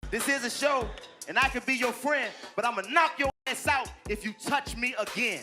This is a show, and I could be your friend, but I'ma knock your ass out if you touch me again.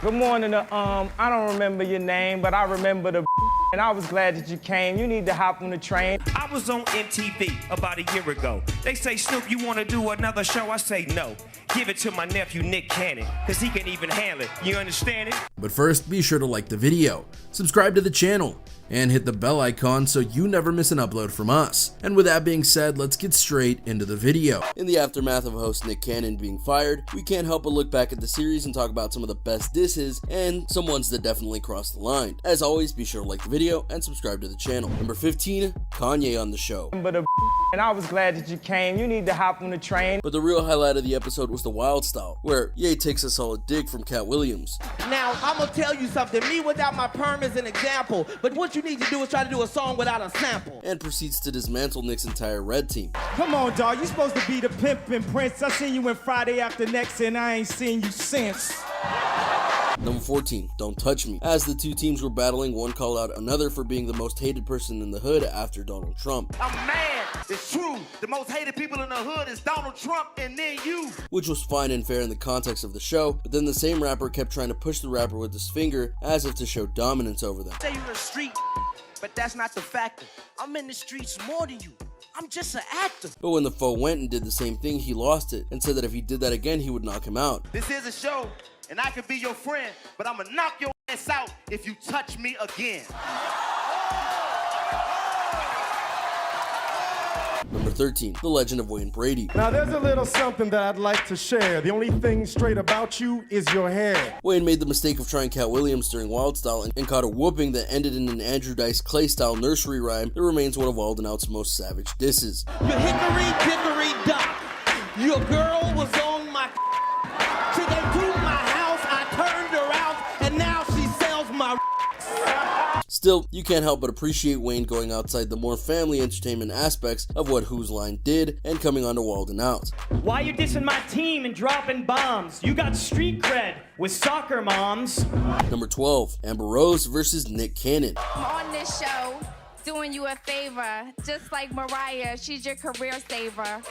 Good morning. I don't remember your name, but I remember the and I was glad that you came. You need to hop on the train. I was on MTV about a year ago. They say, Snoop, you want to do another show? I say no. Give it to my nephew, Nick Cannon, because he can even handle it. You understand it? But first, be sure to like the video, subscribe to the channel, and hit the bell icon so you never miss an upload from us. And with that being said, let's get straight into the video. In the aftermath of host Nick Cannon being fired, we can't help but look back at the series and talk about some of the best disses and some ones that definitely crossed the line. As always, be sure to like the video and subscribe to the channel. Number 15, Kanye on the show. But and I was glad that you came. You need to hop on the train. But the real highlight of the episode was the Wild Style, where Ye takes a solid dig from Cat Williams. Now, I'm gonna tell you something. Me without my perm is an example, but what you need to do is try to do a song without a sample. And proceeds to dismantle Nick's entire Red team. Come on, dog. You supposed to be the pimpin' prince. I seen you in Friday After Next, and I ain't seen you since. Number 14, Don't Touch Me. As the two teams were battling, one called out another for being the most hated person in the hood after Donald Trump. I'm mad. It's true. The most hated people in the hood is Donald Trump and then you. Which was fine and fair in the context of the show, but then the same rapper kept trying to push the rapper with his finger as if to show dominance over them. Say you're in the street, but that's not the factor. I'm in the streets more than you. I'm just an actor. But when the foe went and did the same thing, he lost it and said that if he did that again, he would knock him out. This is a show, and I could be your friend, but I'ma knock your ass out if you touch me again. Number 13, The Legend of Wayne Brady. Now, there's a little something that I'd like to share. The only thing straight about you is your hair. Wayne made the mistake of trying Cat Williams during Wild Style and caught a whooping that ended in an Andrew Dice Clay style nursery rhyme that remains one of Wild 'N Out's most savage disses. You hickory dickory dock. Your girl was on my she came to my house, I turned her out, and now she sells my Still, you can't help but appreciate Wayne going outside the more family entertainment aspects of what Whose Line did and coming onto Wild 'N Out. Why you dissing my team and dropping bombs? You got street cred with soccer moms. Number 12, Amber Rose versus Nick Cannon. I'm on this show doing you a favor, just like Mariah, she's your career saver.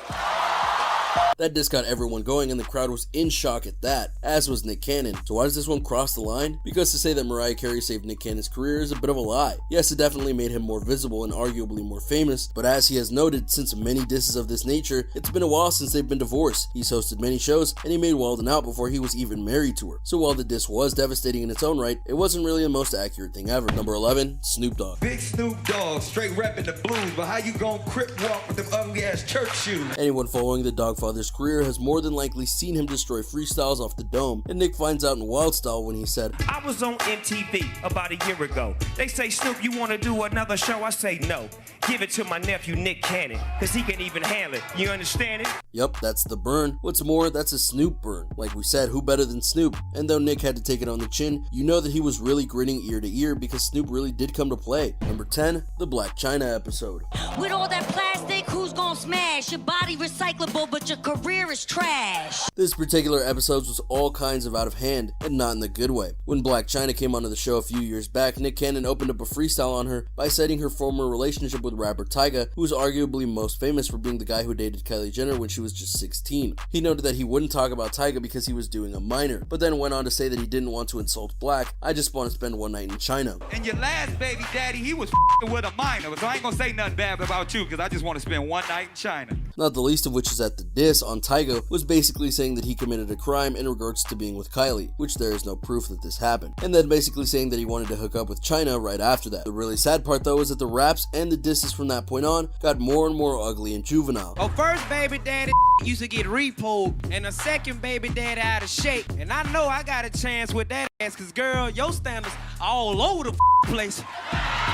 That diss got everyone going and the crowd was in shock at that, as was Nick Cannon. So why does this one cross the line? Because to say that Mariah Carey saved Nick Cannon's career is a bit of a lie. Yes, it definitely made him more visible and arguably more famous, but as he has noted, since many disses of this nature, it's been a while since they've been divorced. He's hosted many shows and he made Wild 'N Out before he was even married to her. So while the diss was devastating in its own right, it wasn't really the most accurate thing ever. Number 11, Snoop Dogg. Big Snoop Dogg, straight rapping the blues, but how you gon' crip walk with them ugly ass church shoes? Anyone following the Dogfather's career has more than likely seen him destroy freestyles off the dome, and Nick finds out in Wild Style when he said, I was on MTV about a year ago. They say, Snoop, you want to do another show? I say no. Give it to my nephew, Nick Cannon, because he can even handle it. You understand it? Yup, that's the burn. What's more, that's a Snoop burn. Like we said, who better than Snoop? And though Nick had to take it on the chin, you know that he was really grinning ear to ear because Snoop really did come to play. Number 10, the Black China episode. With all that plastic, who's gonna smash? Your body recyclable, but your career is trash. This particular episode was all kinds of out of hand, and not in the good way. When Black China came onto the show a few years back, Nick Cannon opened up a freestyle on her by citing her former relationship with rapper Tyga, who is arguably most famous for being the guy who dated Kylie Jenner when she was just 16. He noted that he wouldn't talk about Tyga because he was doing a minor, but then went on to say that he didn't want to insult Black. I just want to spend one night in China. And your last baby daddy, he was with a minor, so I ain't gonna say nothing bad about you, because I just want to spend one night in China. Not the least of which is that the diss on Tyga was basically saying that he committed a crime in regards to being with Kylie, which there is no proof that this happened, and then basically saying that he wanted to hook up with China right after that. The really sad part though is that the raps and the disses from that point on got more and more ugly and juvenile. Oh, first baby daddy used to get repoed, and the second baby daddy out of shape, and I know I got a chance with that ass, cause girl, your standards all over the place.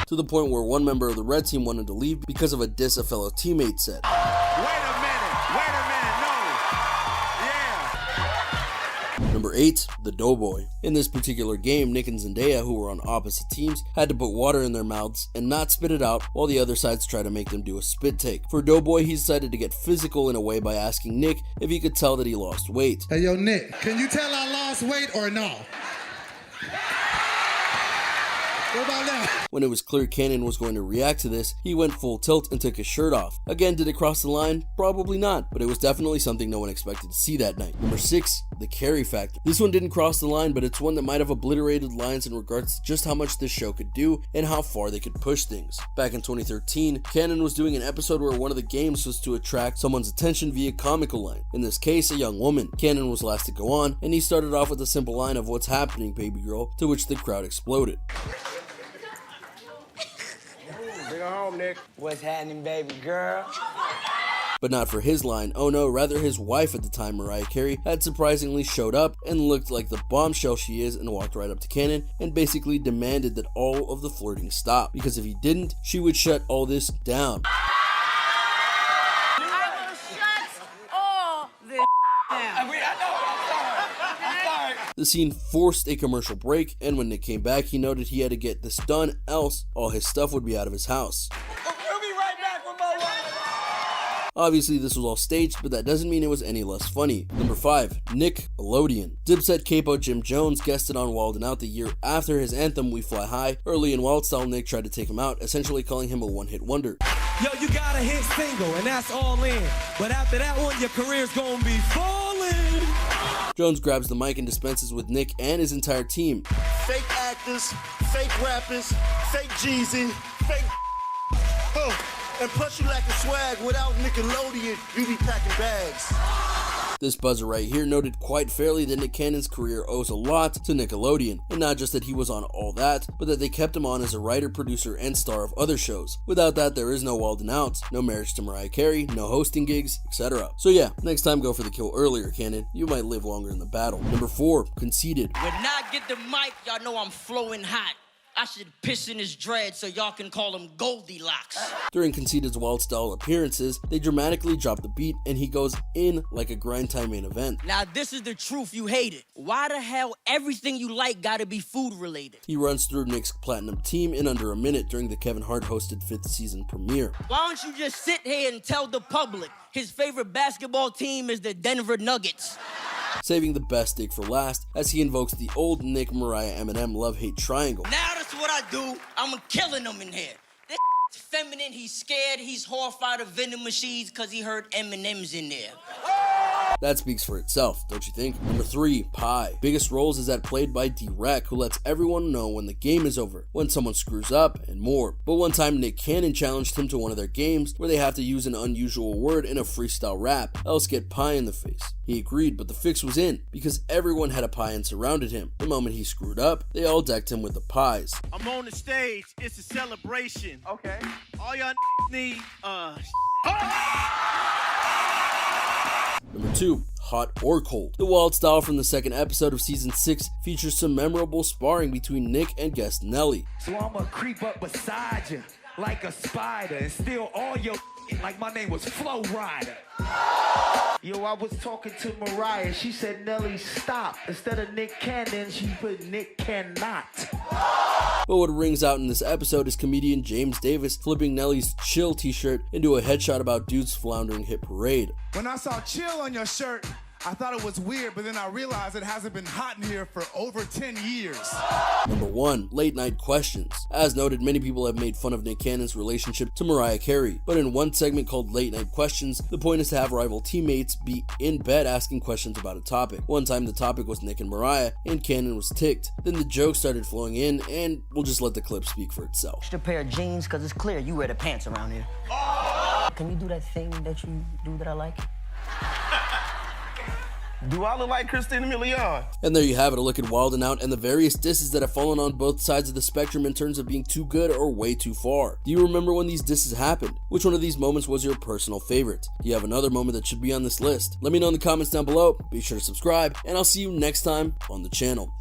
To the point where one member of the red team wanted to leave because of a diss a fellow teammate said. Wait a minute, no. Yeah. Number 8, the Doughboy. In this particular game, Nick and Zendaya, who were on opposite teams, had to put water in their mouths and not spit it out while the other sides tried to make them do a spit take. For Doughboy, he decided to get physical in a way by asking Nick if he could tell that he lost weight. Hey yo Nick, can you tell I lost weight or no? What about now? When it was clear Cannon was going to react to this, he went full tilt and took his shirt off. Again, did it cross the line? Probably not, but it was definitely something no one expected to see that night. Number 6, the Carrie factor. This one didn't cross the line, but it's one that might have obliterated lines in regards to just how much this show could do and how far they could push things. Back in 2013, Cannon was doing an episode where one of the games was to attract someone's attention via comical line. In this case, a young woman. Cannon was last to go on, and he started off with a simple line of "What's happening, baby girl?" to which the crowd exploded. Bring her home, Nick. What's happening, baby girl? But not for his line. Oh no, rather his wife at the time, Mariah Carey, had surprisingly showed up and looked like the bombshell she is and walked right up to Cannon and basically demanded that all of the flirting stop, because if he didn't, she would shut all this down. I will shut all this down. The scene forced a commercial break, and when Nick came back, he noted he had to get this done, else all his stuff would be out of his house. We'll be right back with more. Obviously, this was all staged, but that doesn't mean it was any less funny. Number 5, Nickelodeon. Dipset capo Jim Jones guested on Wild 'N Out the year after his anthem We Fly High. Early in Wild Style, Nick tried to take him out, essentially calling him a one-hit wonder. Yo, you got a hit single, and that's all in. But after that one, your career's gonna be falling. Jones grabs the mic and dispenses with Nick and his entire team. Fake actors, fake rappers, fake Jeezy, fake and plus you lack the swag. Without Nickelodeon, you be packing bags. This buzzer right here noted quite fairly that Nick Cannon's career owes a lot to Nickelodeon, and not just that he was on all that, but that they kept him on as a writer, producer, and star of other shows. Without that, there is no Wild 'N Out, no Marriage to Mariah Carey, no hosting gigs, etc. So yeah, next time go for the kill earlier, Cannon. You might live longer in the battle. Number 4, Conceited. When I get the mic, y'all know I'm flowing hot. I should piss in his dread so y'all can call him Goldilocks. During Conceited's Wild Style appearances, they dramatically drop the beat and he goes in like a grind time main event. Now this is the truth, you hate it. Why the hell everything you like gotta be food related? He runs through Nick's platinum team in under a minute during the Kevin Hart hosted 5th season premiere. Why don't you just sit here and tell the public his favorite basketball team is the Denver Nuggets? Saving the best dig for last as he invokes the old Nick, Mariah, Eminem love-hate triangle. Now that's what I do. I'm killing him in here. This feminine, he's scared, he's horrified of vending machines because he heard Eminem's in there. That speaks for itself, don't you think? Number 3, Pie. Biggest roles is that played by D-Rec, who lets everyone know when the game is over, when someone screws up, and more. But one time Nick Cannon challenged him to one of their games where they have to use an unusual word in a freestyle rap, else get pie in the face. He agreed, but the fix was in, because everyone had a pie and surrounded him. The moment he screwed up, they all decked him with the pies. I'm on the stage, it's a celebration. Okay. All y'all need, Number 2, Hot or Cold. The Wild Style from the second episode of season 6 features some memorable sparring between Nick and guest Nelly. So I'ma creep up beside you like a spider and steal all your like my name was Flow Rider. Yo, I was talking to Mariah. She said, Nelly, stop. Instead of Nick Cannon, she put Nick Cannot. But what rings out in this episode is comedian James Davis flipping Nelly's Chill t-shirt into a headshot about dudes floundering hit parade. When I saw Chill on your shirt, I thought it was weird, but then I realized it hasn't been hot in here for over 10 years. Number 1, Late Night Questions. As noted, many people have made fun of Nick Cannon's relationship to Mariah Carey, but in one segment called Late Night Questions, the point is to have rival teammates be in bed asking questions about a topic. One time the topic was Nick and Mariah, and Cannon was ticked. Then the jokes started flowing in, and we'll just let the clip speak for itself. Just a pair of jeans, cause it's clear you wear the pants around here. Can you do that thing that you do that I like? Do I look like Christina Milian? And there you have it, a look at Wild 'N Out and the various disses that have fallen on both sides of the spectrum in terms of being too good or way too far. Do you remember when these disses happened? Which one of these moments was your personal favorite? Do you have another moment that should be on this list? Let me know in the comments down below. Be sure to subscribe, and I'll see you next time on the channel.